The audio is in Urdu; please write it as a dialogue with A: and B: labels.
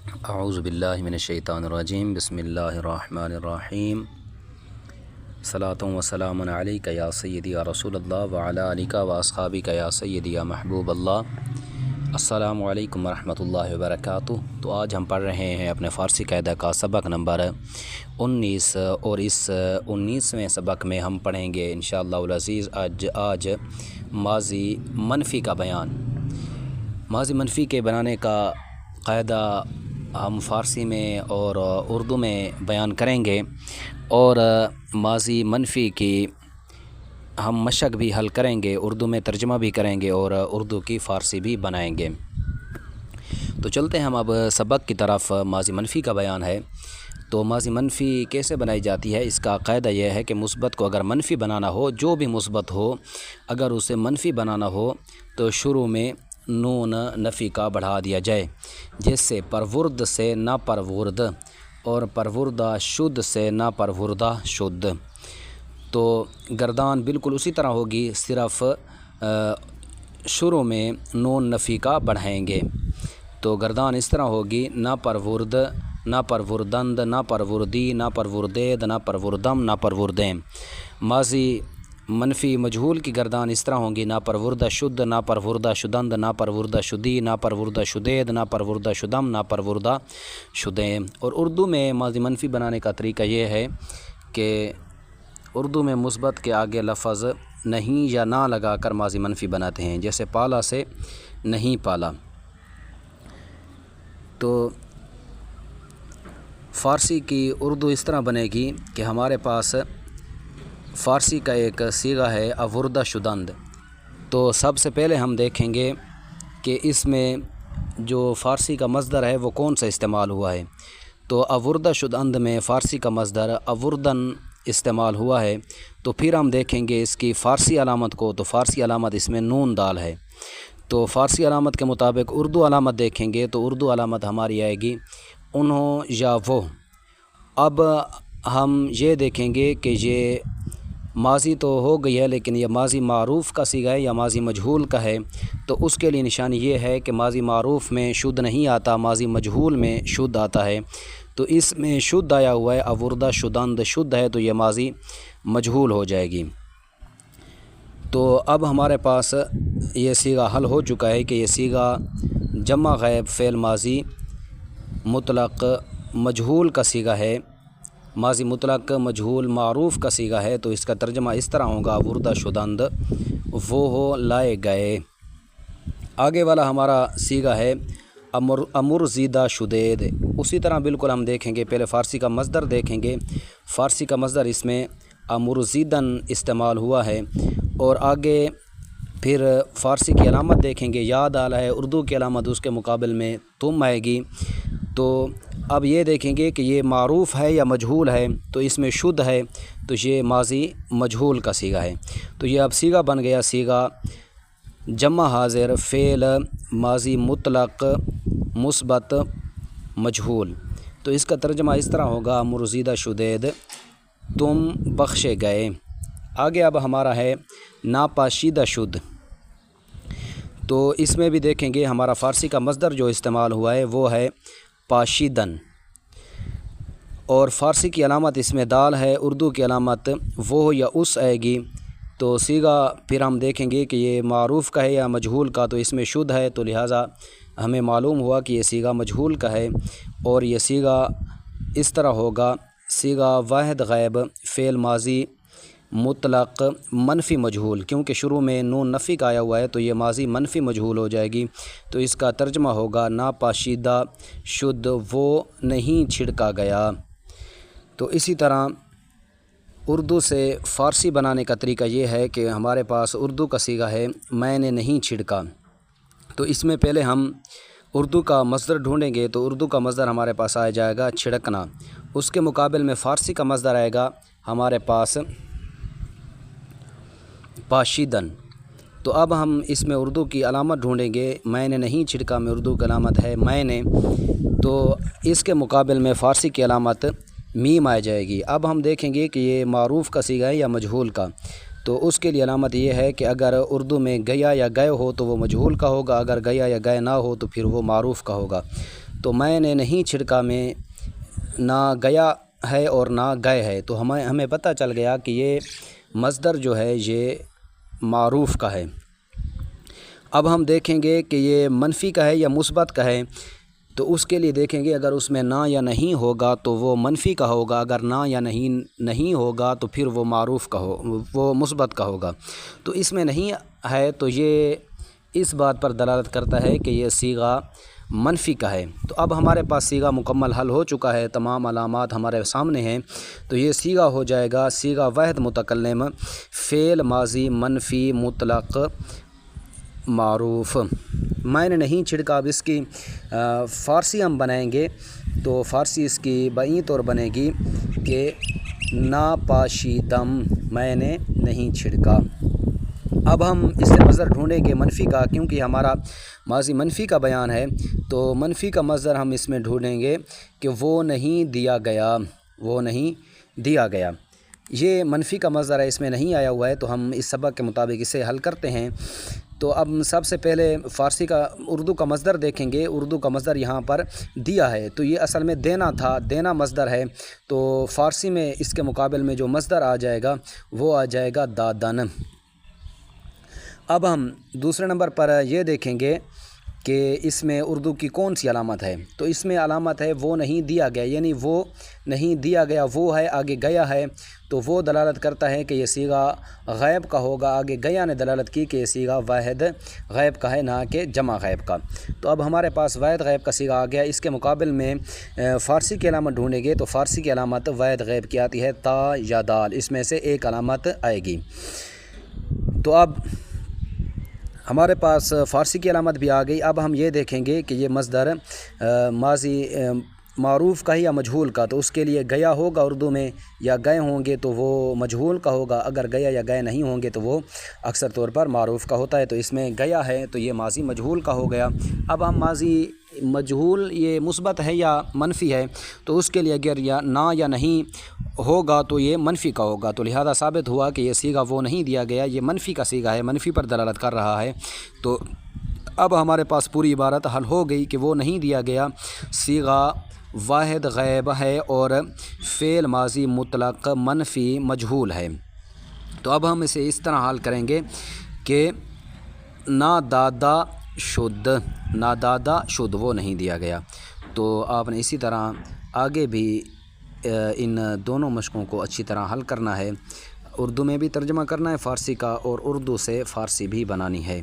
A: اعوذ باللہ من الشیطان الرجیم بسم اللہ الرحمن الرحیم صلاۃ و سلام علیک یا سیدی یا رسول اللہ وعلی آلک و اصحابک یا سیدی یا محبوب اللہ۔ السلام علیکم ورحمۃ اللہ وبرکاتہ۔ تو آج ہم پڑھ رہے ہیں اپنے فارسی قاعدہ کا سبق نمبر 19 اور اس 19ویں سبق میں ہم پڑھیں گے انشاءاللہ العزیز آج ماضی منفی کا بیان۔ ماضی منفی کے بنانے کا قاعدہ ہم فارسی میں اور اردو میں بیان کریں گے، اور ماضی منفی کی ہم مشق بھی حل کریں گے، اردو میں ترجمہ بھی کریں گے اور اردو کی فارسی بھی بنائیں گے۔ تو چلتے ہیں ہم اب سبق کی طرف۔ ماضی منفی کا بیان ہے۔ تو ماضی منفی کیسے بنائی جاتی ہے؟ اس کا قاعدہ یہ ہے کہ مثبت کو اگر منفی بنانا ہو، جو بھی مثبت ہو اگر اسے منفی بنانا ہو تو شروع میں نون نفی کا بڑھا دیا جائے، جیسے پرورد سے نا پرورد اور پروردہ شد سے نا پروردہ شد۔ تو گردان بالکل اسی طرح ہوگی، صرف شروع میں نون نفی کا بڑھائیں گے۔ تو گردان اس طرح ہوگی: نا پرورد، نا پروردند، نا پروردی، نا پروردید، نا پروردم، نا پروردیم۔ ماضی منفی مجہول کی گردان اس طرح ہوں گی: نا پروردہ شد، نا پروردہ شدند، نا پروردہ شدی، نا پروردہ شدید، نا پروردہ شدم، نا پروردہ شدیم۔ اور اردو میں ماضی منفی بنانے کا طریقہ یہ ہے کہ اردو میں مثبت کے آگے لفظ نہیں یا نہ لگا کر ماضی منفی بناتے ہیں، جیسے پالا سے نہیں پالا۔ تو فارسی کی اردو اس طرح بنے گی کہ ہمارے پاس فارسی کا ایک صیغہ ہے آوردہ شدند۔ تو سب سے پہلے ہم دیکھیں گے کہ اس میں جو فارسی کا مصدر ہے وہ کون سا استعمال ہوا ہے۔ تو آوردہ شدند میں فارسی کا مصدر آوردن استعمال ہوا ہے۔ تو پھر ہم دیکھیں گے اس کی فارسی علامت کو، تو فارسی علامت اس میں نون دال ہے۔ تو فارسی علامت کے مطابق اردو علامت دیکھیں گے تو اردو علامت ہماری آئے گی انہوں یا وہ۔ اب ہم یہ دیکھیں گے کہ یہ ماضی تو ہو گئی ہے، لیکن یہ ماضی معروف کا صیغہ ہے یا ماضی مجہول کا ہے۔ تو اس کے لیے نشانی یہ ہے کہ ماضی معروف میں شد نہیں آتا، ماضی مجہول میں شد آتا ہے۔ تو اس میں شد آیا ہوا ہے، آوردہ شدند شد ہے، تو یہ ماضی مجہول ہو جائے گی۔ تو اب ہمارے پاس یہ صیغہ حل ہو چکا ہے کہ یہ صیغہ جمع غائب فعل ماضی مطلق مجہول کا صیغہ ہے، ماضی مطلق مجہول معروف کا صیغہ ہے۔ تو اس کا ترجمہ اس طرح ہوگا: آوردہ شدند وہ ہو لائے گئے۔ آگے والا ہمارا صیغہ ہے امر زیدہ شدید۔ اسی طرح بالکل ہم دیکھیں گے، پہلے فارسی کا مصدر دیکھیں گے۔ فارسی کا مصدر اس میں امر زیدن استعمال ہوا ہے، اور آگے پھر فارسی کی علامت دیکھیں گے، یاد آلا ہے، اردو کی علامت اس کے مقابل میں تم آئے گی۔ تو اب یہ دیکھیں گے کہ یہ معروف ہے یا مجہول ہے۔ تو اس میں شد ہے، تو یہ ماضی مجہول کا صیغہ ہے۔ تو یہ اب صیغہ بن گیا، صیغہ جمع حاضر فعل ماضی مطلق مثبت مجہول۔ تو اس کا ترجمہ اس طرح ہوگا: امر زیدہ شدید تم بخشے گئے۔ آگے اب ہمارا ہے ناپاشیدہ شد۔ تو اس میں بھی دیکھیں گے ہمارا فارسی کا مصدر جو استعمال ہوا ہے وہ ہے پاشیدن، اور فارسی کی علامت اس میں دال ہے، اردو کی علامت وہ یا اس آئے گی۔ تو صیغہ پھر ہم دیکھیں گے کہ یہ معروف کا ہے یا مجہول کا، تو اس میں شد ہے، تو لہٰذا ہمیں معلوم ہوا کہ یہ صیغہ مجہول کا ہے، اور یہ صیغہ اس طرح ہوگا: صیغہ واحد غائب فعل ماضی مطلق منفی مجہول، کیونکہ شروع میں نون نفی کا آیا ہوا ہے تو یہ ماضی منفی مجہول ہو جائے گی۔ تو اس کا ترجمہ ہوگا: ناپاشیدہ شد وہ نہیں چھڑکا گیا۔ تو اسی طرح اردو سے فارسی بنانے کا طریقہ یہ ہے کہ ہمارے پاس اردو کا صیغہ ہے میں نے نہیں چھڑکا۔ تو اس میں پہلے ہم اردو کا مصدر ڈھونڈیں گے، تو اردو کا مصدر ہمارے پاس آ جائے گا چھڑکنا۔ اس کے مقابل میں فارسی کا مصدر آئے گا ہمارے پاس پاشیدن۔ تو اب ہم اس میں اردو کی علامت ڈھونڈیں گے، میں نے نہیں چھڑکا میں اردو کی علامت ہے میں نے، تو اس کے مقابل میں فارسی کی علامت میم آ جائے گی۔ اب ہم دیکھیں گے کہ یہ معروف کا صیغہ ہے یا مجہول کا۔ تو اس کے لیے علامت یہ ہے کہ اگر اردو میں گیا یا گئے ہو تو وہ مجہول کا ہوگا، اگر گیا یا گئے نہ ہو تو پھر وہ معروف کا ہوگا۔ تو میں نے نہیں چھڑکا میں نہ گیا ہے اور نہ گئے ہے، تو ہمیں پتہ چل گیا کہ یہ مصدر جو ہے یہ معروف کا ہے۔ اب ہم دیکھیں گے کہ یہ منفی کا ہے یا مثبت کا ہے، تو اس کے لیے دیکھیں گے اگر اس میں نہ یا نہیں ہوگا تو وہ منفی کا ہوگا، اگر نہ یا نہیں ہوگا تو پھر وہ معروف کا وہ مثبت کا ہوگا۔ تو اس میں نہیں ہے تو یہ اس بات پر دلالت کرتا ہے کہ یہ صیغہ منفی کا ہے۔ تو اب ہمارے پاس صیغہ مکمل حل ہو چکا ہے، تمام علامات ہمارے سامنے ہیں، تو یہ صیغہ ہو جائے گا صیغہ واحد متکلم فعل ماضی منفی مطلق معروف۔ میں نے نہیں چھڑکا، اب اس کی فارسی ہم بنائیں گے تو فارسی اس کی بائیں طور بنے گی کہ ناپاشیدم، میں نے نہیں چھڑکا۔ اب ہم اس سے مصدر ڈھونڈیں گے منفی کا، کیونکہ ہمارا ماضی منفی کا بیان ہے، تو منفی کا مصدر ہم اس میں ڈھونڈیں گے کہ وہ نہیں دیا گیا، وہ نہیں دیا گیا۔ یہ منفی کا مصدر ہے، اس میں نہیں آیا ہوا ہے، تو ہم اس سبق کے مطابق اسے حل کرتے ہیں۔ تو اب سب سے پہلے اردو کا مصدر دیکھیں گے۔ اردو کا مصدر یہاں پر دیا ہے، تو یہ اصل میں دینا تھا، دینا مصدر ہے، تو فارسی میں اس کے مقابل میں جو مصدر آ جائے گا وہ آ جائے گا دادن۔ اب ہم دوسرے نمبر پر یہ دیکھیں گے کہ اس میں اردو کی کون سی علامت ہے، تو اس میں علامت ہے وہ نہیں دیا گیا، یعنی وہ نہیں دیا گیا، وہ ہے آگے گیا ہے، تو وہ دلالت کرتا ہے کہ یہ صیغہ غائب کا ہوگا۔ آگے گیا نے دلالت کی کہ یہ صیغہ واحد غائب کا ہے، نہ کہ جمع غائب کا۔ تو اب ہمارے پاس واحد غائب کا صیغہ آ گیا، اس کے مقابل میں فارسی کی علامت ڈھونڈیں گے تو فارسی کی علامت واحد غائب کی آتی ہے تا یا دال، اس میں سے ایک علامت آئے گی۔ تو اب ہمارے پاس فارسی کی علامت بھی آ گئی۔ اب ہم یہ دیکھیں گے کہ یہ مصدر ماضی معروف کا ہے یا مجہول کا، تو اس کے لیے گیا ہوگا اردو میں یا گئے ہوں گے تو وہ مجہول کا ہوگا، اگر گیا یا گئے نہیں ہوں گے تو وہ اکثر طور پر معروف کا ہوتا ہے، تو اس میں گیا ہے تو یہ ماضی مجہول کا ہو گیا۔ اب ہم ماضی مجہول یہ مثبت ہے یا منفی ہے، تو اس کے لیے اگر نہ یا نہیں ہوگا تو یہ منفی کا ہوگا، تو لہذا ثابت ہوا کہ یہ صیغہ وہ نہیں دیا گیا، یہ منفی کا صیغہ ہے، منفی پر دلالت کر رہا ہے۔ تو اب ہمارے پاس پوری عبارت حل ہو گئی کہ وہ نہیں دیا گیا صیغہ واحد غائب ہے اور فعل ماضی مطلق منفی مجہول ہے۔ تو اب ہم اسے اس طرح حل کریں گے کہ نادادا شد، نادادا شد وہ نہیں دیا گیا۔ تو آپ نے اسی طرح آگے بھی ان دونوں مشقوں کو اچھی طرح حل کرنا ہے، اردو میں بھی ترجمہ کرنا ہے فارسی کا، اور اردو سے فارسی بھی بنانی ہے۔